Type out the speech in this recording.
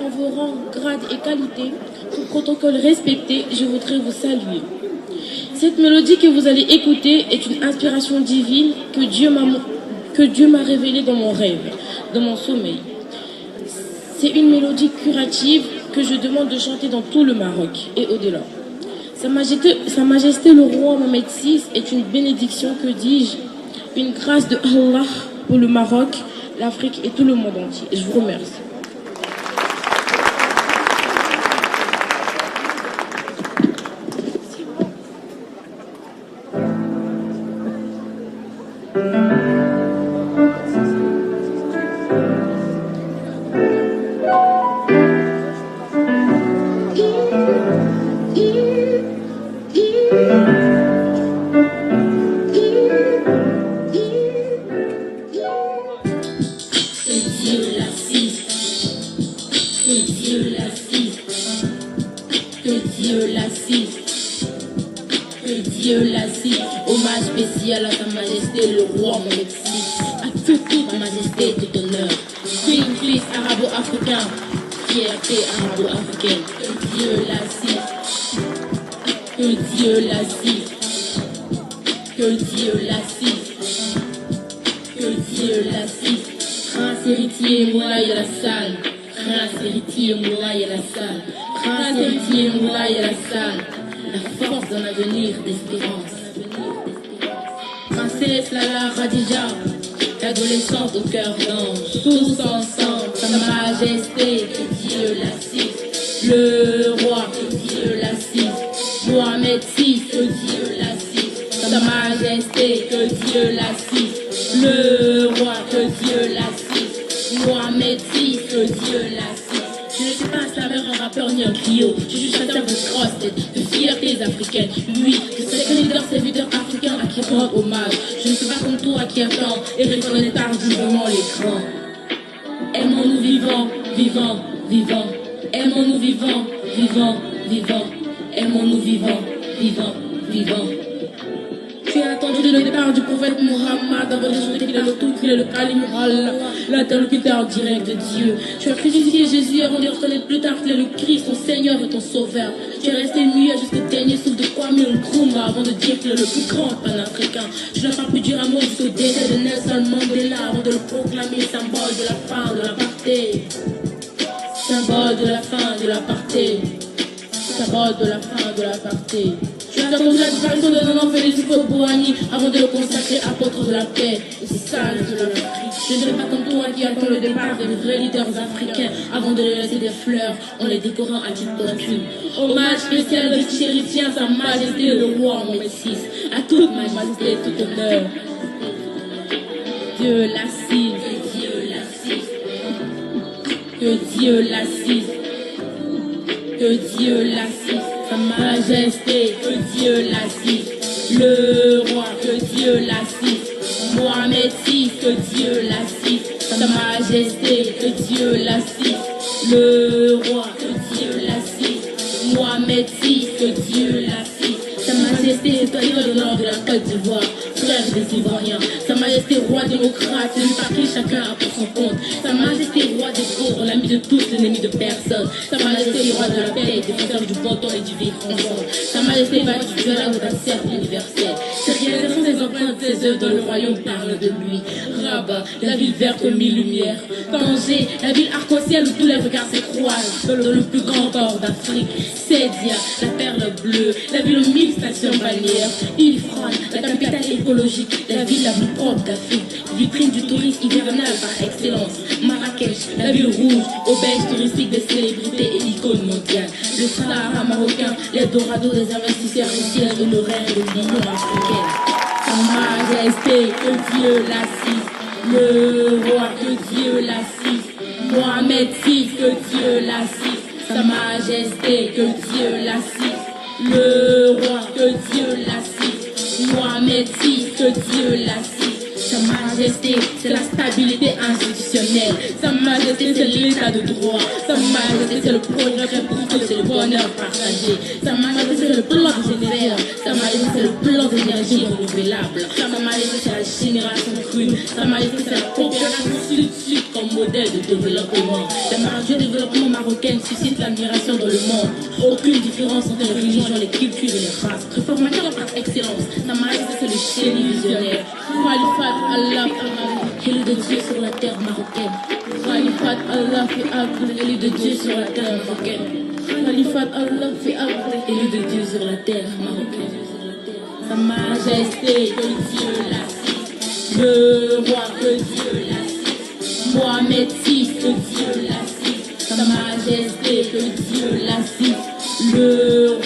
en vos rangs, grades et qualités, tout protocole respecté, je voudrais vous saluer. Cette mélodie que vous allez écouter est une inspiration divine que Dieu m'a révélée dans mon rêve, dans mon sommeil. C'est une mélodie curative que je demande de chanter dans tout le Maroc et au-delà. Sa Majesté le roi Mohamed VI est une bénédiction, que dis-je, une grâce de Allah pour le Maroc, l'Afrique et tout le monde entier. Et je vous remercie. Hommage spécial à Sa Majesté le roi Mohamed VI, à toute ma majesté, tout honneur. Queen Fils arabo-africain, fierté arabo-africaine. Que Dieu l'assiste, que Dieu l'assiste, que Dieu l'assiste, que Dieu l'assiste. Prince héritier, Moulay à la salle. Prince héritier, Moulay à la salle. Prince héritier, Moulay à la salle. La force d'un avenir d'espérance. Princesse Lala Khadija, adolescente au cœur d'ange, tous ensemble, Sa Majesté, que Dieu l'assiste, le roi, que Dieu l'assiste, Mohamed VI, que Dieu l'assiste, Sa Majesté, que Dieu l'assiste, le roi, que Dieu l'assiste, Mohamed VI, que Dieu l'assiste. Je ne suis pas un slammer, un rappeur ni un griot. Je suis chasseur de cross-tête, de fiertés africaines. Oui, je sais que leader serviteur africain à qui rendre hommage. Je ne suis pas comme toi qui attend et reconnaît tardivement l'écran. Aimons-nous vivants, vivants, vivants. Aimons-nous vivants, vivants, vivants. Aimons-nous vivants, vivants, vivants. Tu as attendu le départ du prophète Muhammad avant de chanter qu'il est le tout, qu'il est le Kalim Allah, l'interlocuteur direct de Dieu. Tu as crucifié Jésus avant de reconnaître plus tard qu'il est le Christ, ton Seigneur et ton Sauveur. Tu es resté muet jusqu'au dernier souffle de Kwame Nkrumah avant de dire qu'il est le plus grand panafricain. Tu n'as pas pu dire un mot jusqu'au décès de Nelson Mandela avant de le proclamer symbole de la fin de l'apartheid. Symbole de la fin de l'apartheid. Symbole de la fin de l'apartheid. Tu as attendu la disparition de Nanan Félix Houphouët-Boigny avant de le consacrer apôtre de la paix. Et c'est ça le de l'Afrique. Je ne serai pas comme toi qui attend le départ des vrais leaders africains avant de leur laisser des fleurs en les décorant à titre posthume. Hommage spécial de chérifien Sa Majesté le roi Mohamed VI, à toute majesté, tout honneur. Dieu l'assiste, que Dieu l'assiste, que Dieu l'assiste, que Dieu l'assiste. Sa Majesté, que Dieu l'assiste, le roi, que Dieu l'assiste, Mohamed VI, que Dieu l'assiste, Sa Majesté, que Dieu l'assiste, le roi, que Dieu l'assiste, Mohamed VI, que Dieu l'assiste, Sa Majesté, citoyen d'honneur de la Côte d'Ivoire, frère des Ivoiriens, Sa Majesté, roi démocrate, celui par qui chacun a pour son compte, Sa Majesté, roi des pauvres, l'ami de tous, l'ennemi de personne, Sa Majesté, roi de la paix, défenseur du bon temps et du vivre ensemble, Sa Majesté, battu du dialogue d'un cercle universel. Ses réalisations, ses empreintes, ses œuvres dans le royaume parlent de lui. Rabat, la ville verte aux mille lumières. Tanger, la ville arc-en-ciel où tous les regards se croisent. Dans le plus grand port d'Afrique. Sédia, la perle bleue, la ville aux mille stations balnéaires. Ifrane, la capitale écologique, la ville la plus propre d'Afrique. Vitrine du tourisme hivernal par excellence. Marrakech, la ville rouge, auberge touristique des célébrités et icônes mondiales. Le Sahara marocain, l'Eldorado des investisseurs richiers et le rêve de l'Union africaine. Sa Majesté, que Dieu l'assiste, le roi, que Dieu l'assiste, Mohamed VI, que Dieu l'assiste, Sa Majesté, que Dieu l'assiste, le roi, que Dieu l'assiste, Mohamed VI, que Dieu l'assiste. Sa Majesté, c'est la stabilité institutionnelle. Sa Majesté, c'est l'état de droit. Sa Majesté, c'est le progrès pour tous, c'est le bonheur partagé. Sa Majesté, c'est le plan de génération. Sa Majesté, c'est le plan d'énergie renouvelable. Sa Majesté, c'est la génération crue. Sa Majesté, c'est la coopération sud-sud comme modèle de développement. Le développement marocaine suscite l'admiration dans le monde. Aucune différence entre les religions, les cultures et les races. Réformateur par excellence, Sa Majesté c'est le génie visionnaire. Khalifat Allah, élu de Dieu sur la terre marocaine. Khalifat Allah fi Abd, élu de Dieu sur la terre marocaine. Khalifat Allah fi Abd, élu de Dieu sur la terre marocaine. Sa Majesté, que Dieu l'assiste. Le roi, que Dieu l'assiste. Mohamed VI, que Dieu l'assiste. Sa Majesté, que Dieu l'assiste. Le